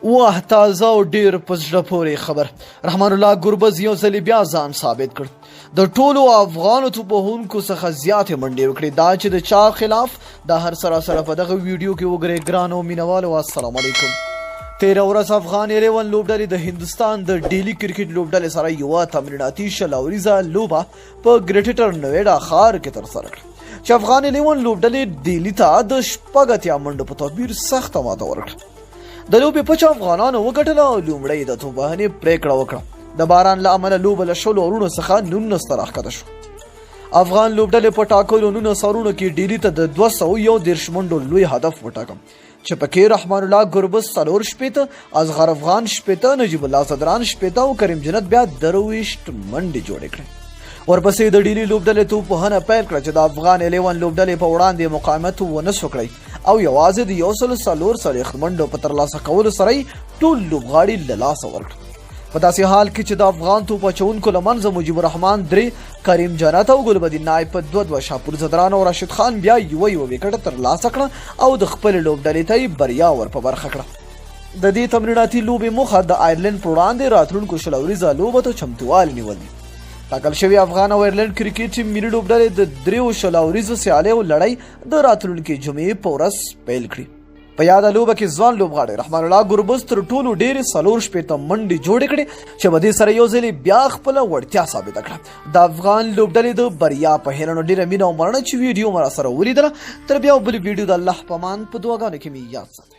واه تازه او ډیر په زړه پورې خبر. رحمان الله ګربز یو ځل بیا ځان ثابت کړ. د ټولو افغانو توپوهونکو څخه زیاتې منډې وکړې. دا چې د چا خلاف دا هر سره په دغه ویډیو کې وګورئ. ګرانو مینوالو السلام علیکم. 13 ورځ افغان 11 لوبډلې د هندستان د ډیلی کرکټ لوبډلې سره یوه تمریناتي شلوریزه لوبه په ګریټر نویډا ښار کې ترسره کړه چې افغان 11 لوبډلې ډیلی ته د 80 منډو په تدبیر سخته ماته ورکړه. د لوبې په افغانانو وګټله او لومړی د توپوهنې پریکړه وکړه. د باران له امله لوبه له 10 اورونو څخه 19 ته راښکته شو. افغان لوبډلې په ټاکلو 19 اورونو کې ډیلی ته د 211 منډو لوی هدف وټاکه چې پکې رحمان الله ګربز 4 شپېته، اصغر افغان 8، نجیب الله صدران 8 او کریم جنت بیا 23 منډې جوړې کړې. ورپسې د ډیلی لوبډلې توپوهنه پیل کړه چې د افغان 11 لوبډلې په وړاندې مقاومت ونه سو کړی او یوازې د 104 منډو په ترلاسه کولو سره ټول لوبغاړي له لاسه ورکړل. په داسې حال کې چې د افغان توپ اچوونکو له منځه مجیب الرحمن 3، کریم جنت او ګلبدین نایب په 2 شاپور زدران او راشد خان بیا یو وکټ ترلاسه کړه او د خپل لوبډلې ته بریا ور په برخه کړه. د دې تمریناتي لوبې موخه د آیرلند پر وړاندې راتلونکو شلوریزه لوبه ته چمتووالی نیول دي. ټاکل شوی افغان او آیرلند کرکټ ټیم ملي لوبډلې د 3 شلوریزو سیالیو لړۍ د راتلونکي جمعې په ورځ پیل کړي. په یاده لوبه کې ځوان لوبغاړی رحمان الله ګربز تر ټولو ډېرې 4 منډې جوړې کړې چې په دې سره یو ځل بیا خپله وړتیا ثابته کړه. د افغان لوبډلې د بریا په هیلنو ډېره مینه او مننه چې ویډیو مو راسره ولیدله. تر بیا بلې ویډیو د الله په امان په دعاګانو کې مې یاد ساتئ.